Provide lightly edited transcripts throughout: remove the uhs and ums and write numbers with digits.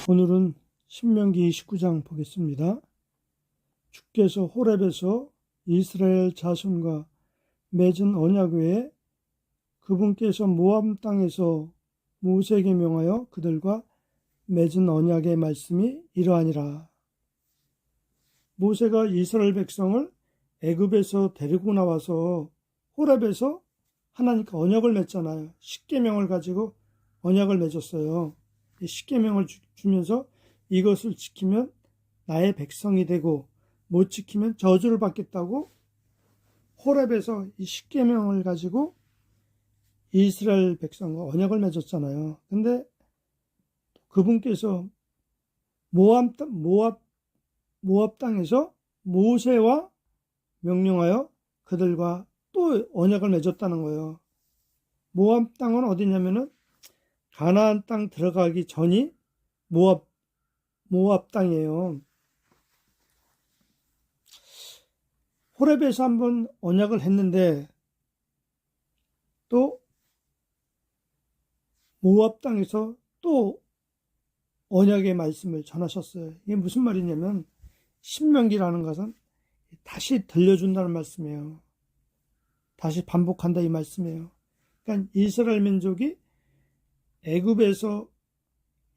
오늘은 신명기 29장 보겠습니다. 주께서 호렙에서 이스라엘 자손과 맺은 언약 외에 그분께서 모압 땅에서 모세에게 명하여 그들과 맺은 언약의 말씀이 이러하니라. 모세가 이스라엘 백성을 애굽에서 데리고 나와서 호렙에서 하나님과 언약을 맺잖아요. 십계명을 가지고 언약을 맺었어요. 이 십계명을 주면서 이것을 지키면 나의 백성이 되고 못 지키면 저주를 받겠다고 호렙에서 이 십계명을 가지고 이스라엘 백성과 언약을 맺었잖아요. 근데 그분께서 모압 땅에서 모세와 명령하여 그들과 또 언약을 맺었다는 거예요. 모압 땅은 어디냐면은 가나안 땅 들어가기 전이 모압 땅이에요. 호렙에서 한번 언약을 했는데 또 모압 땅에서 또 언약의 말씀을 전하셨어요. 이게 무슨 말이냐면 신명기라는 것은 다시 들려준다는 말씀이에요. 다시 반복한다 이 말씀이에요. 그러니까 이스라엘 민족이 애굽에서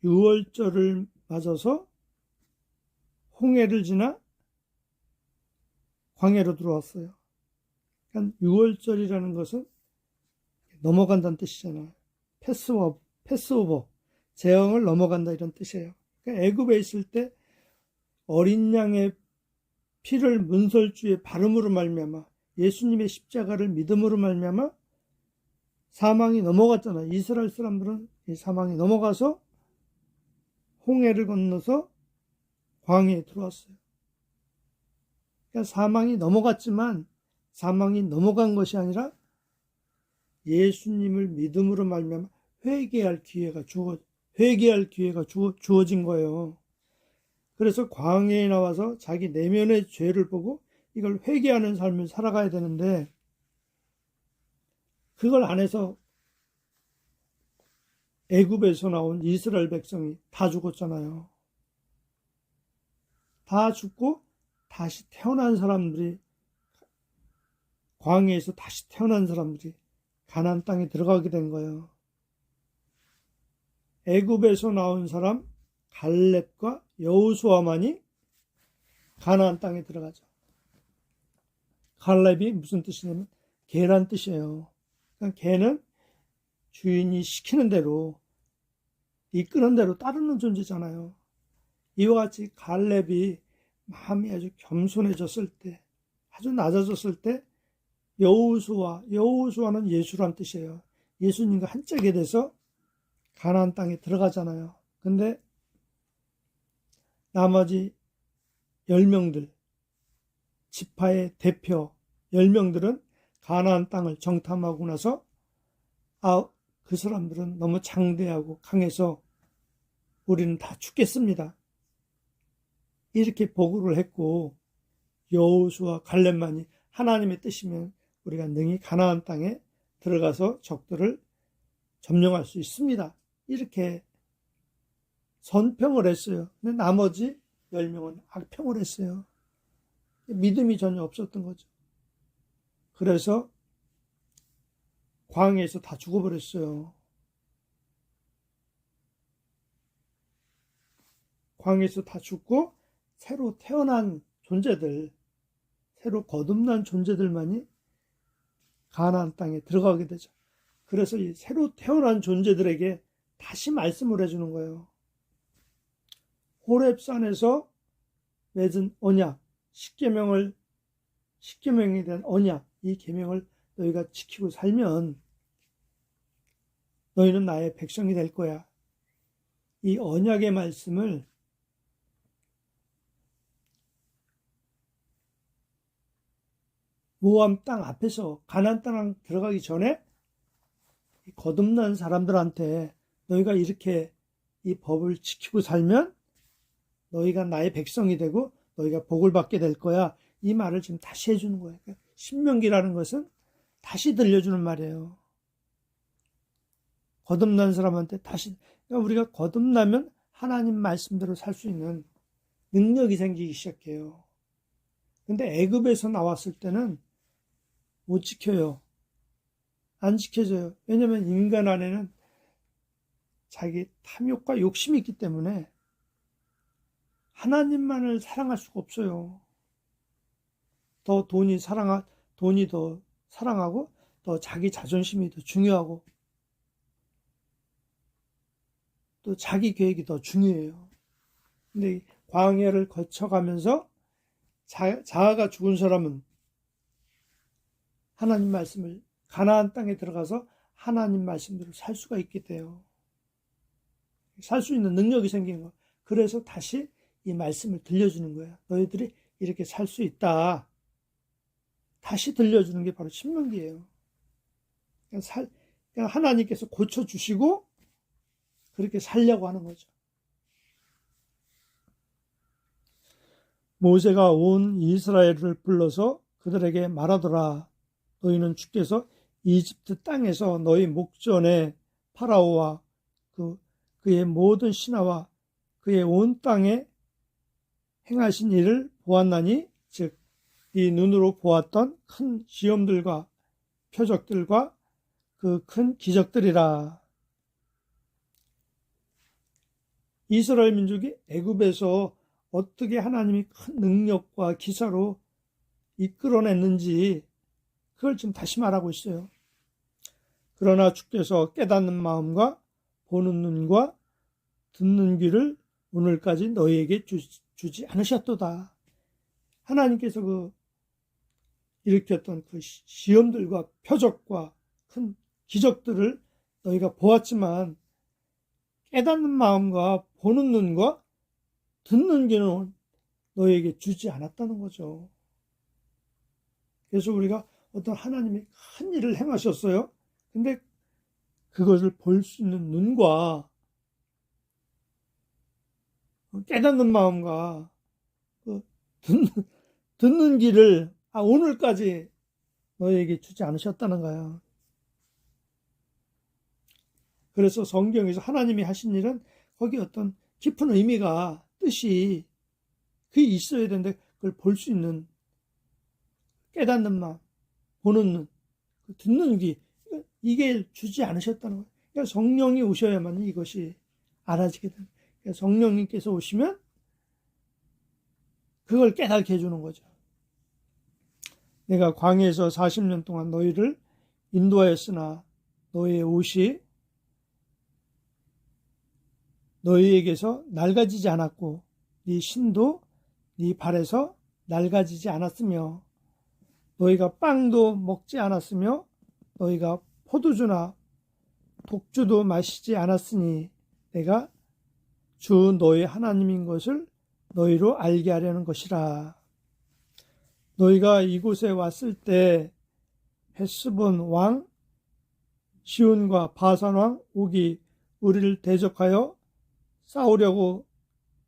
유월절을 맞아서 홍해를 지나 광야로 들어왔어요. 그러니까 유월절이라는 것은 넘어간다는 뜻이잖아요. 패스오버, 재앙을 넘어간다 이런 뜻이에요. 그러니까 애굽에 있을 때 어린 양의 피를 문설주의 바름으로 말미암아 예수님의 십자가를 믿음으로 말미암아 사망이 넘어갔잖아요. 이스라엘 사람들은 이 사망이 넘어가서 홍해를 건너서 광야에 들어왔어요. 그러니까 사망이 넘어갔지만 사망이 넘어간 것이 아니라 예수님을 믿음으로 말미암아 회개할 기회가 주어진 거예요. 그래서 광야에 나와서 자기 내면의 죄를 보고 이걸 회개하는 삶을 살아가야 되는데 그걸 안 해서 애굽에서 나온 이스라엘 백성이 다 죽었잖아요. 다 죽고 다시 태어난 사람들이 광야에서 다시 태어난 사람들이 가나안 땅에 들어가게 된 거예요. 애굽에서 나온 사람 갈렙과 여호수아만이 가나안 땅에 들어가죠. 갈렙이 무슨 뜻이냐면 개란 뜻이에요. 그러니까 개는 주인이 시키는 대로 이끄는 대로 따르는 존재잖아요. 이와 같이 갈렙이 마음이 아주 겸손해졌을 때, 아주 낮아졌을 때 여호수아는 예수란 뜻이에요. 예수님과 한 짝이 돼서 가나안 땅에 들어가잖아요. 근데 나머지 10명들, 지파의 대표 10명들은 가나안 땅을 정탐하고 나서 그 사람들은 너무 장대하고 강해서 우리는 다 죽겠습니다. 이렇게 보고를 했고 여호수아 갈렙만이 하나님의 뜻이면 우리가 능히 가나안 땅에 들어가서 적들을 점령할 수 있습니다. 이렇게 선평을 했어요. 근데 나머지 10명은 악평을 했어요. 믿음이 전혀 없었던 거죠. 그래서 광야에서 다 죽어버렸어요. 광야에서 다 죽고 새로 태어난 존재들, 새로 거듭난 존재들만이 가나안 땅에 들어가게 되죠. 그래서 이 새로 태어난 존재들에게 다시 말씀을 해주는 거예요. 호렙산에서 맺은 언약, 십계명에 대한 언약, 이 계명을 너희가 지키고 살면 너희는 나의 백성이 될 거야. 이 언약의 말씀을 모압 땅 앞에서 가나안 땅 들어가기 전에 거듭난 사람들한테 너희가 이렇게 이 법을 지키고 살면 너희가 나의 백성이 되고 너희가 복을 받게 될 거야. 이 말을 지금 다시 해주는 거예요. 신명기라는 것은 다시 들려주는 말이에요. 거듭난 사람한테 다시, 그러니까 우리가 거듭나면 하나님 말씀대로 살 수 있는 능력이 생기기 시작해요. 근데 애굽에서 나왔을 때는 못 지켜요. 안 지켜져요. 왜냐하면 인간 안에는 자기 탐욕과 욕심이 있기 때문에 하나님만을 사랑할 수가 없어요. 돈이 더 사랑하고 더 자기 자존심이 더 중요하고 또 자기 계획이 더 중요해요. 근데 광야를 거쳐가면서 자아가 죽은 사람은 하나님 말씀을 가나안 땅에 들어가서 하나님 말씀대로 살 수가 있게 돼요. 살 수 있는 능력이 생긴 거예요. 그래서 다시 이 말씀을 들려주는 거예요. 너희들이 이렇게 살 수 있다. 다시 들려주는 게 바로 신명기예요. 그냥 하나님께서 고쳐주시고 그렇게 살려고 하는 거죠. 모세가 온 이스라엘을 불러서 그들에게 말하더라. 너희는 주께서 이집트 땅에서 너희 목전에 파라오와 그의 모든 신하와 그의 온 땅에 행하신 일을 보았나니, 즉 네 눈으로 보았던 큰 시험들과 표적들과 그 큰 기적들이라. 이스라엘 민족이 애굽에서 어떻게 하나님이 큰 능력과 기사로 이끌어냈는지 그걸 지금 다시 말하고 있어요. 그러나 주께서 깨닫는 마음과 보는 눈과 듣는 귀를 오늘까지 너희에게 주지 않으셨도다. 하나님께서 일으켰던 그 시험들과 표적과 큰 기적들을 너희가 보았지만 깨닫는 마음과 보는 눈과 듣는 귀는 너희에게 주지 않았다는 거죠. 그래서 우리가 어떤 하나님이 큰 일을 행하셨어요. 근데 그것을 볼 수 있는 눈과 깨닫는 마음과 듣는 귀를 오늘까지 너희에게 주지 않으셨다는 거야. 그래서 성경에서 하나님이 하신 일은 거기 어떤 깊은 의미가 뜻이 그게 있어야 되는데 그걸 볼 수 있는 깨닫는 마음, 보는 눈, 듣는 귀 이게 주지 않으셨다는 거예요. 그러니까 성령이 오셔야만 이것이 알아지게 됩니다. 그러니까 성령님께서 오시면 그걸 깨닫게 해주는 거죠. 내가 광야에서 40년 동안 너희를 인도하였으나 너희의 옷이 너희에게서 낡아지지 않았고 네 신도 네 발에서 낡아지지 않았으며 너희가 빵도 먹지 않았으며 너희가 포도주나 독주도 마시지 않았으니 내가 주 너희 하나님인 것을 너희로 알게 하려는 것이라. 너희가 이곳에 왔을 때 헤스본 왕 시온과 바산 왕 옥이 우리를 대적하여 싸우려고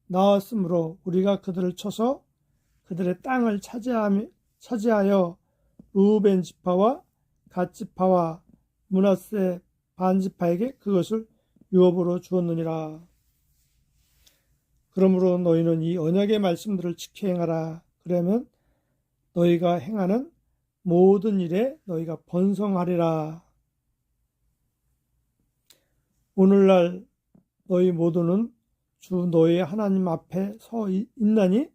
나왔으므로 우리가 그들을 쳐서 그들의 땅을 차지하여 루벤 지파와 갓 지파와 므낫세 반 지파에게 그것을 유업으로 주었느니라. 그러므로 너희는 이 언약의 말씀들을 지켜 행하라. 그러면 너희가 행하는 모든 일에 너희가 번성하리라. 오늘날 너희 모두는 주 너희 하나님 앞에 서 있나니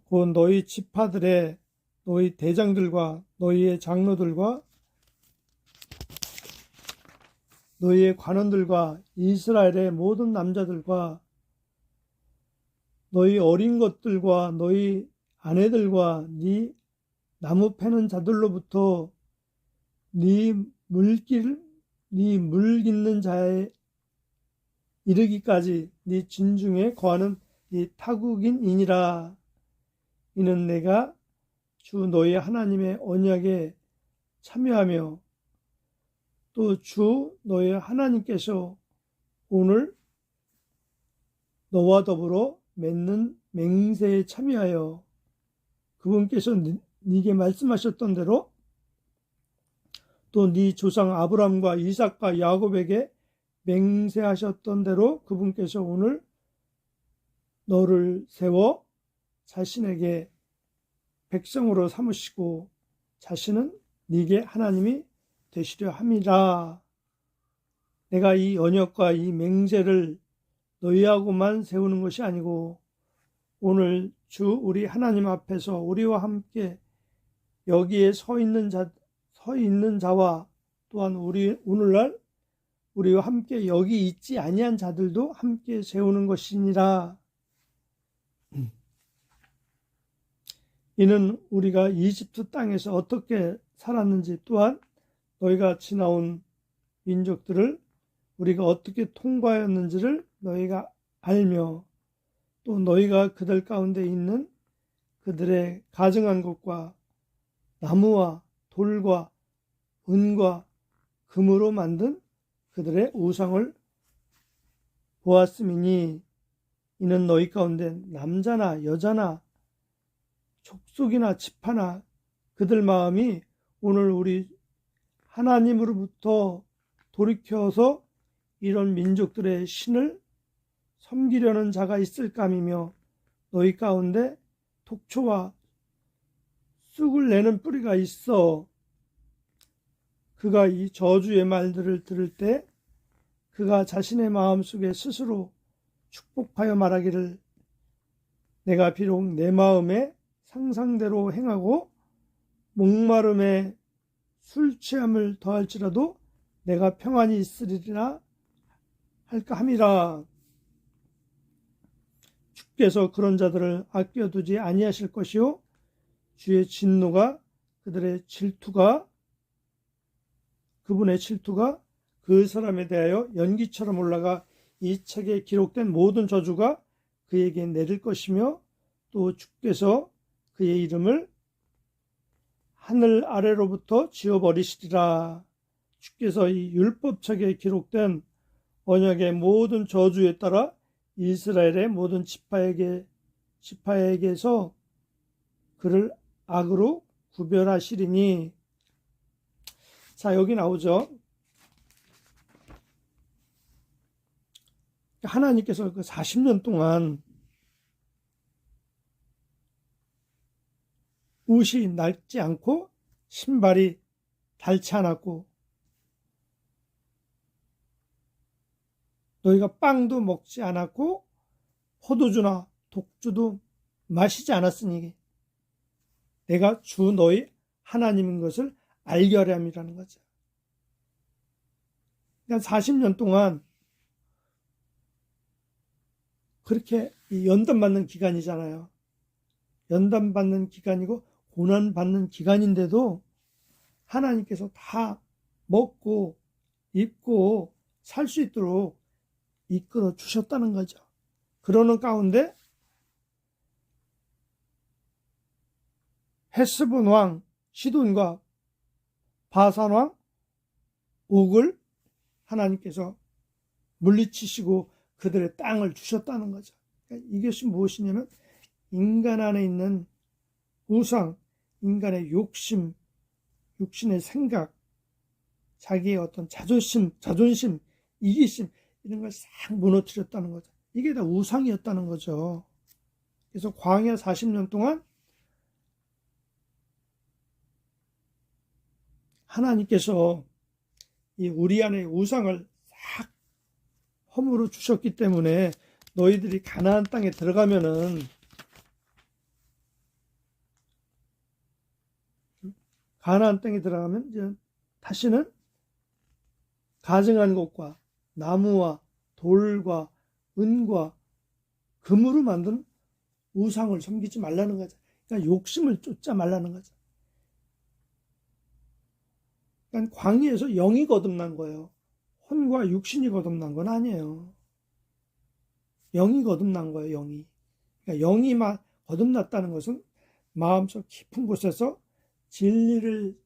곧 너희 지파들의 너희 대장들과 너희의 장로들과 너희의 관원들과 이스라엘의 모든 남자들과 너희 어린 것들과 너희 아내들과 네 나무 패는 자들로부터 네 물 깃는 자에 이르기까지 네 진중에 거하는 네 타국인이니라. 이는 내가 주 너희 하나님의 언약에 참여하며 또 주 너희 하나님께서 오늘 너와 더불어 맺는 맹세에 참여하여 그분께서 네게 말씀하셨던 대로 또 네 조상 아브람과 이삭과 야곱에게 맹세하셨던 대로 그분께서 오늘 너를 세워 자신에게 백성으로 삼으시고 자신은 네게 하나님이 되시려 함이라. 내가 이 언약과 이 맹세를 너희하고만 세우는 것이 아니고 오늘 주 우리 하나님 앞에서 우리와 함께 여기에 서 있는 자와 또한 오늘날 우리와 함께 여기 있지 아니한 자들도 함께 세우는 것이니라. 이는 우리가 이집트 땅에서 어떻게 살았는지 또한 너희가 지나온 민족들을 우리가 어떻게 통과하였는지를 너희가 알며 또 너희가 그들 가운데 있는 그들의 가증한 것과 나무와 돌과 은과 금으로 만든 그들의 우상을 보았음이니 이는 너희 가운데 남자나 여자나 족속이나 지파나 그들 마음이 오늘 우리 하나님으로부터 돌이켜서 이런 민족들의 신을 섬기려는 자가 있을감이며 너희 가운데 독초와 쑥을 내는 뿌리가 있어 그가 이 저주의 말들을 들을 때 그가 자신의 마음속에 스스로 축복하여 말하기를 내가 비록 내 마음에 상상대로 행하고 목마름에 술 취함을 더할지라도 내가 평안히 있으리라 할까 함이라. 주께서 그런 자들을 아껴두지 아니하실 것이요 주의 진노가 그분의 질투가 그 사람에 대하여 연기처럼 올라가 이 책에 기록된 모든 저주가 그에게 내릴 것이며 또 주께서 그의 이름을 하늘 아래로부터 지워버리시리라. 주께서 이 율법책에 기록된 언약의 모든 저주에 따라 이스라엘의 모든 지파에게서 그를 악으로 구별하시리니. 자, 여기 나오죠. 하나님께서 그 40년 동안 옷이 낡지 않고 신발이 닳지 않았고 너희가 빵도 먹지 않았고 포도주나 독주도 마시지 않았으니 내가 주 너희 하나님인 것을 알게 하려 함이라는 거죠. 그러니까 40년 동안 그렇게 연단받는 기간이잖아요. 연단받는 기간이고 고난받는 기간인데도 하나님께서 다 먹고 입고 살 수 있도록 이끌어 주셨다는 거죠. 그러는 가운데 헤스본 왕 시돈과 바산 왕 옥을 하나님께서 물리치시고 그들의 땅을 주셨다는 거죠. 그러니까 이것이 무엇이냐면 인간 안에 있는 우상, 인간의 욕심, 육신의 생각, 자기의 어떤 자존심, 이기심 이런 걸 싹 무너뜨렸다는 거죠. 이게 다 우상이었다는 거죠. 그래서 광야 40년 동안 하나님께서 이 우리 안에 우상을 싹 허물어 주셨기 때문에 너희들이 가나안 땅에 들어가면 이제 다시는 가증한 것과 나무와 돌과 은과 금으로 만든 우상을 섬기지 말라는 거죠. 그러니까 욕심을 쫓지 말라는 거죠. 그러니까 광야에서 영이 거듭난 거예요. 혼과 육신이 거듭난 건 아니에요. 영이 거듭난 거예요, 영이. 그러니까 영이 거듭났다는 것은 마음속 깊은 곳에서 진리를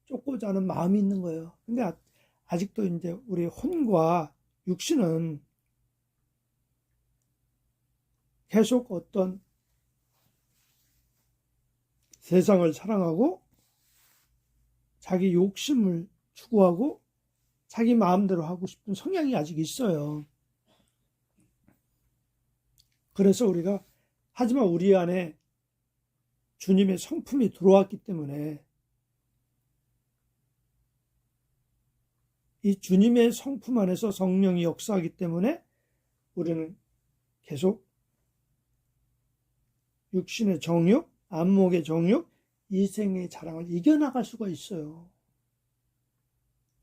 쫓고자 하는 마음이 있는 거예요. 근데 아직도 이제 우리 혼과 육신은 계속 어떤 세상을 사랑하고 자기 욕심을 추구하고 자기 마음대로 하고 싶은 성향이 아직 있어요. 그래서 우리가, 하지만 우리 안에 주님의 성품이 들어왔기 때문에 이 주님의 성품 안에서 성령이 역사하기 때문에 우리는 계속 육신의 정욕, 안목의 정욕, 이생의 자랑을 이겨나갈 수가 있어요.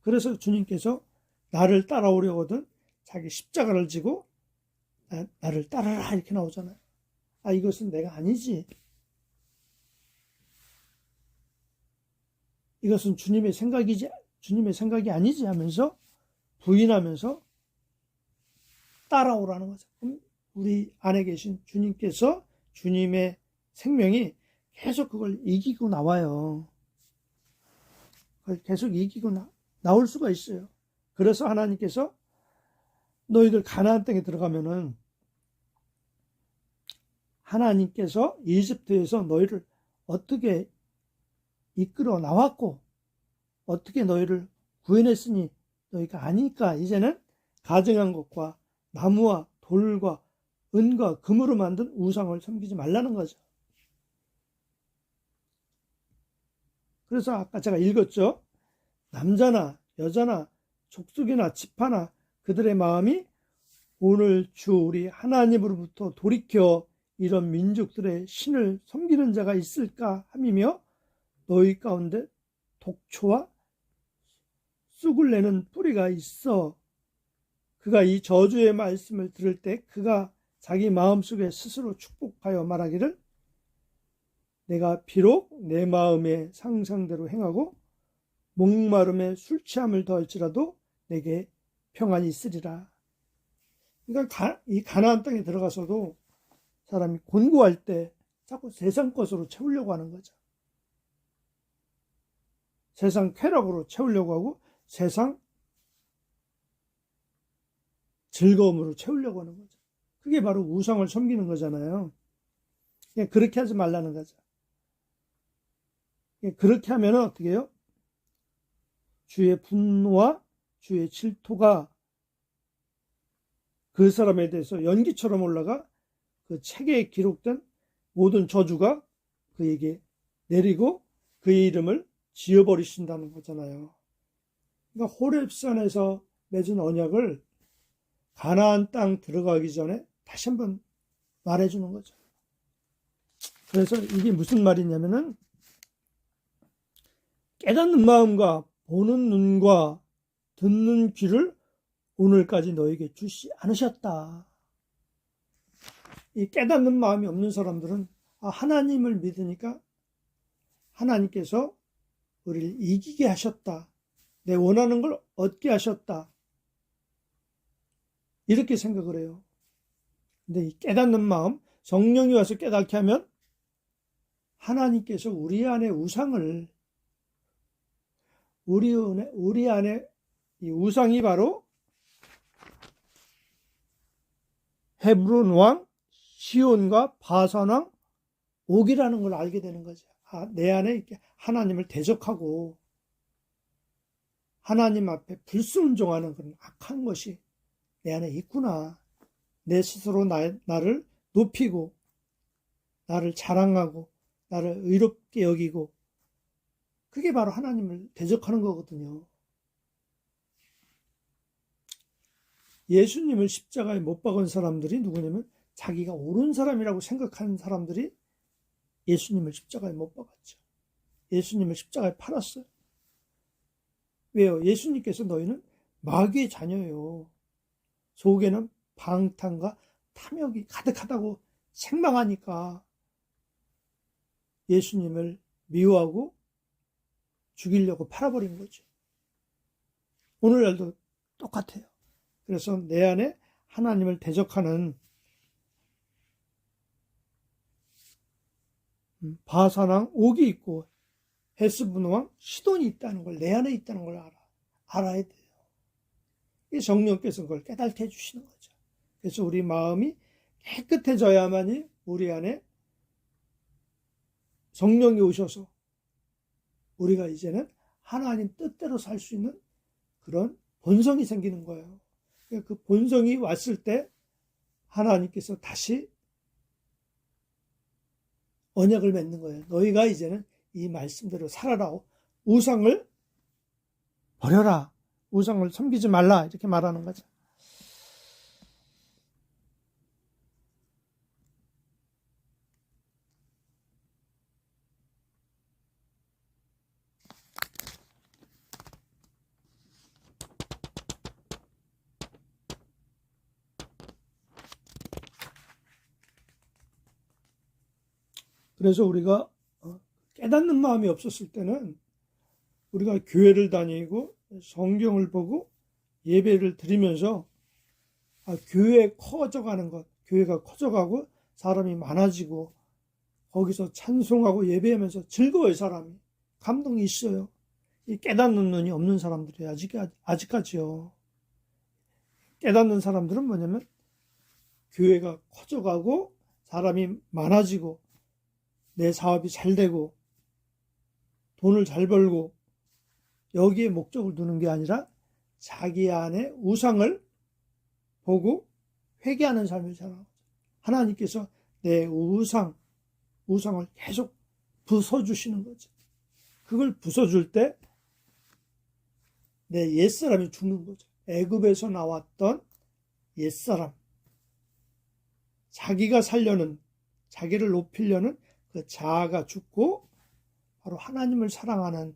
그래서 주님께서 나를 따라오려거든 자기 십자가를 지고 나를 따르라 이렇게 나오잖아요. 이것은 내가 아니지. 이것은 주님의 생각이 아니지 하면서 부인하면서 따라오라는 거죠. 그럼 우리 안에 계신 주님께서, 주님의 생명이 계속 그걸 이기고 나와요. 그걸 계속 이기고 나올 수가 있어요. 그래서 하나님께서 너희들 가나안 땅에 들어가면은 하나님께서 이집트에서 너희를 어떻게 이끌어 나왔고 어떻게 너희를 구해냈으니 너희가 아니까 이제는 가증한 것과 나무와 돌과 은과 금으로 만든 우상을 섬기지 말라는 거죠. 그래서 아까 제가 읽었죠. 남자나 여자나 족속이나 지파나 그들의 마음이 오늘 주 우리 하나님으로부터 돌이켜 이런 민족들의 신을 섬기는 자가 있을까 함이며 너희 가운데 독초와 쑥을 내는 뿌리가 있어. 그가 이 저주의 말씀을 들을 때 그가 자기 마음속에 스스로 축복하여 말하기를 내가 비록 내 마음의 상상대로 행하고 목마름에 술 취함을 더할지라도 내게 평안이 있으리라. 그러니까 이 가나안 땅에 들어가서도 사람이 곤고할 때 자꾸 세상 것으로 채우려고 하는 거죠. 세상 쾌락으로 채우려고 하고 세상 즐거움으로 채우려고 하는 거죠. 그게 바로 우상을 섬기는 거잖아요. 그냥 그렇게 하지 말라는 거죠. 그렇게 하면 어떻게 해요? 주의 분노와 주의 질투가 그 사람에 대해서 연기처럼 올라가 그 책에 기록된 모든 저주가 그에게 내리고 그의 이름을 지어버리신다는 거잖아요. 그러니까 호렙산에서 맺은 언약을 가나안 땅 들어가기 전에 다시 한번 말해주는 거죠. 그래서 이게 무슨 말이냐면은 깨닫는 마음과 보는 눈과 듣는 귀를 오늘까지 너에게 주시 않으셨다. 이 깨닫는 마음이 없는 사람들은 하나님을 믿으니까 하나님께서 우리를 이기게 하셨다. 내 원하는 걸 얻게 하셨다. 이렇게 생각을 해요. 근데 이 깨닫는 마음, 성령이 와서 깨닫게 하면 하나님께서 우리 안에 우상을, 우리 안에 이 우상이 바로 헤브론 왕, 시온과 바산 왕, 옥이라는 걸 알게 되는 거죠. 내 안에 이렇게 하나님을 대적하고 하나님 앞에 불순종하는 그런 악한 것이 내 안에 있구나. 내 스스로 나를 높이고 나를 자랑하고 나를 의롭게 여기고 그게 바로 하나님을 대적하는 거거든요. 예수님을 십자가에 못 박은 사람들이 누구냐면 자기가 옳은 사람이라고 생각하는 사람들이 예수님을 십자가에 못 박았죠. 예수님을 십자가에 팔았어요. 왜요? 예수님께서 너희는 마귀의 자녀예요. 속에는 방탕과 탐욕이 가득하다고 책망하니까 예수님을 미워하고 죽이려고 팔아버린 거죠. 오늘날도 똑같아요. 그래서 내 안에 하나님을 대적하는 바산왕 옥이 있고 헤스본 왕 시돈이 있다는 걸, 내 안에 있다는 걸 알아야 돼요. 이 성령께서 그걸 깨닫게 해주시는 거죠. 그래서 우리 마음이 깨끗해져야만이 우리 안에 성령이 오셔서 우리가 이제는 하나님 뜻대로 살 수 있는 그런 본성이 생기는 거예요. 그 본성이 왔을 때 하나님께서 다시 언약을 맺는 거예요. 너희가 이제는 이 말씀대로 살아라. 우상을 버려라. 우상을 섬기지 말라. 이렇게 말하는 거죠. 그래서 우리가 깨닫는 마음이 없었을 때는 우리가 교회를 다니고 성경을 보고 예배를 드리면서 교회 커져가는 것, 교회가 커져가고 사람이 많아지고 거기서 찬송하고 예배하면서 즐거워요. 사람이 감동이 있어요. 이 깨닫는 눈이 없는 사람들이 아직까지요. 깨닫는 사람들은 뭐냐면 교회가 커져가고 사람이 많아지고 내 사업이 잘 되고 돈을 잘 벌고 여기에 목적을 두는 게 아니라 자기 안에 우상을 보고 회개하는 삶을 살아가죠. 하나님께서 내 우상을 계속 부숴주시는 거죠. 그걸 부숴줄 때 내 옛사람이 죽는 거죠. 애굽에서 나왔던 옛사람, 자기가 살려는, 자기를 높이려는 그 자아가 죽고 바로 하나님을 사랑하는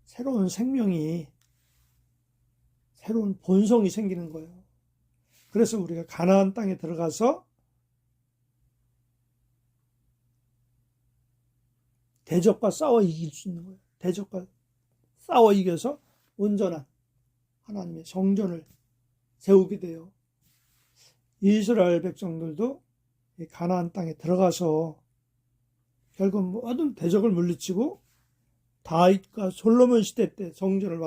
새로운 생명이, 새로운 본성이 생기는 거예요. 그래서 우리가 가나안 땅에 들어가서 대적과 싸워 이길 수 있는 거예요. 대적과 싸워 이겨서 온전한 하나님의 성전을 세우게 돼요. 이스라엘 백성들도 가나안 땅에 들어가서 결국 모든 대적을 물리치고 다윗과 솔로몬 시대 때 성전을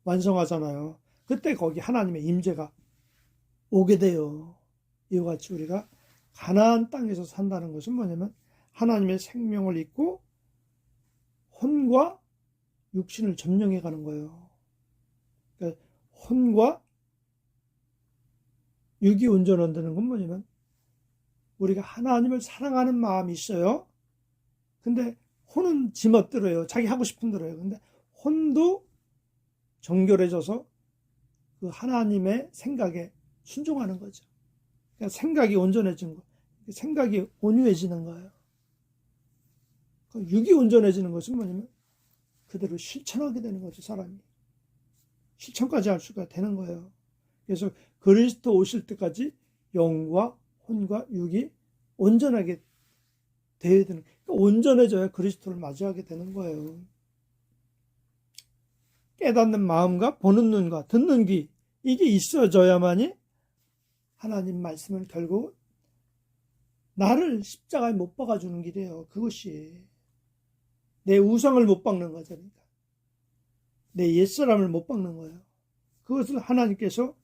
완성하잖아요. 그때 거기 하나님의 임재가 오게 돼요. 이와 같이 우리가 가나안 땅에서 산다는 것은 뭐냐면 하나님의 생명을 잊고 혼과 육신을 점령해 가는 거예요. 그러니까 혼과 육이 온전한다는 건 뭐냐면 우리가 하나님을 사랑하는 마음이 있어요. 근데 혼은 지멋대로예요. 자기 하고 싶은 대로예요. 근데 혼도 정결해져서 그 하나님의 생각에 순종하는 거죠. 그러니까 생각이 온전해진 거, 생각이 온유해지는 거예요. 육이 온전해지는 것은 뭐냐면 그대로 실천하게 되는 거죠. 사람이 실천까지 할 수가 되는 거예요. 그래서 그리스도 오실 때까지 영과 혼과 육이 온전하게 되어야 되는, 그러니까 온전해져야 그리스도를 맞이하게 되는 거예요. 깨닫는 마음과 보는 눈과 듣는 귀, 이게 있어져야만이 하나님 말씀은 결국 나를 십자가에 못 박아주는 길이에요. 그것이 내 우상을 못 박는 거죠. 그러니까 내 옛사람을 못 박는 거예요. 그것을 하나님께서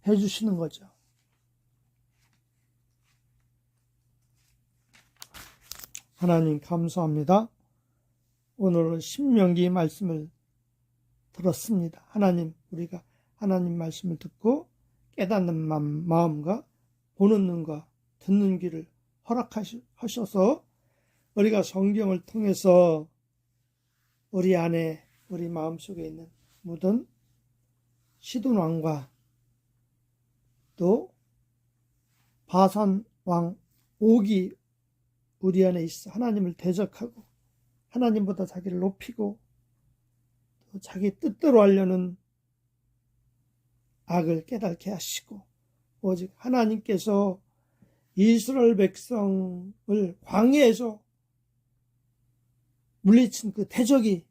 해주시는 거죠. 하나님 감사합니다. 오늘은 신명기 말씀을 들었습니다. 하나님, 우리가 하나님 말씀을 듣고 깨닫는 마음과 보는 눈과 듣는 귀를 허락하셔서 우리가 성경을 통해서 우리 안에, 우리 마음속에 있는 모든 시돈왕과 또 바산왕 옥이 우리 안에 있어 하나님을 대적하고 하나님보다 자기를 높이고 또 자기 뜻대로 하려는 악을 깨닫게 하시고 오직 하나님께서 이스라엘 백성을 광야에서 물리친 그 대적이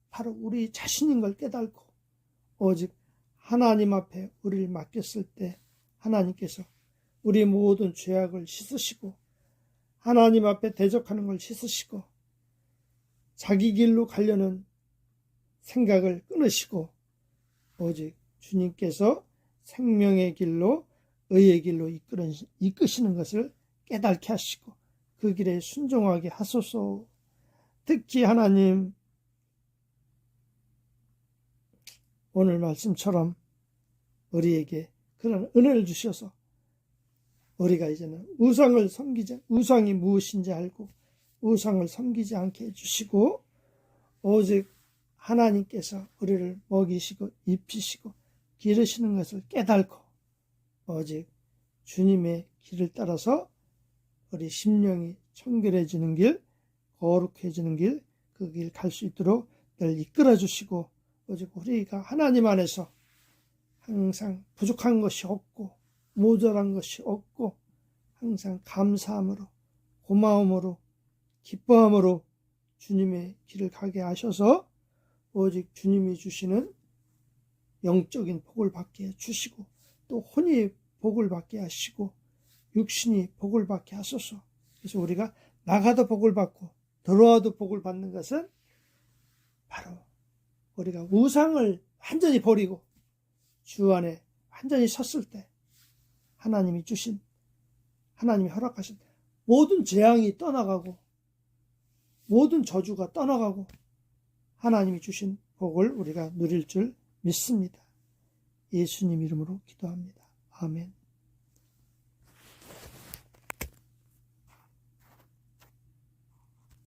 바로 우리 자신인 걸 깨닫고 오직 하나님 앞에 우리를 맡겼을 때 하나님께서 우리 모든 죄악을 씻으시고 하나님 앞에 대적하는 걸 씻으시고 자기 길로 가려는 생각을 끊으시고 오직 주님께서 생명의 길로 의의 길로 이끄시는 것을 깨닫게 하시고 그 길에 순종하게 하소서. 특히 하나님 오늘 말씀처럼 우리에게 그런 은혜를 주셔서 우리가 이제는 우상이 무엇인지 알고 우상을 섬기지 않게 해주시고 오직 하나님께서 우리를 먹이시고 입히시고 기르시는 것을 깨닫고 오직 주님의 길을 따라서 우리 심령이 청결해지는 길, 거룩해지는 길, 그 길 갈 수 있도록 늘 이끌어 주시고 오직 우리가 하나님 안에서 항상 부족한 것이 없고 모자란 것이 없고 항상 감사함으로 고마움으로 기뻐함으로 주님의 길을 가게 하셔서 오직 주님이 주시는 영적인 복을 받게 해주시고 또 혼이 복을 받게 하시고 육신이 복을 받게 하소서. 그래서 우리가 나가도 복을 받고 들어와도 복을 받는 것은 바로 우리가 우상을 완전히 버리고 주 안에 완전히 섰을 때 하나님이 주신 하나님이 허락하신 모든 재앙이 떠나가고 모든 저주가 떠나가고 하나님이 주신 복을 우리가 누릴 줄 믿습니다. 예수님 이름으로 기도합니다. 아멘.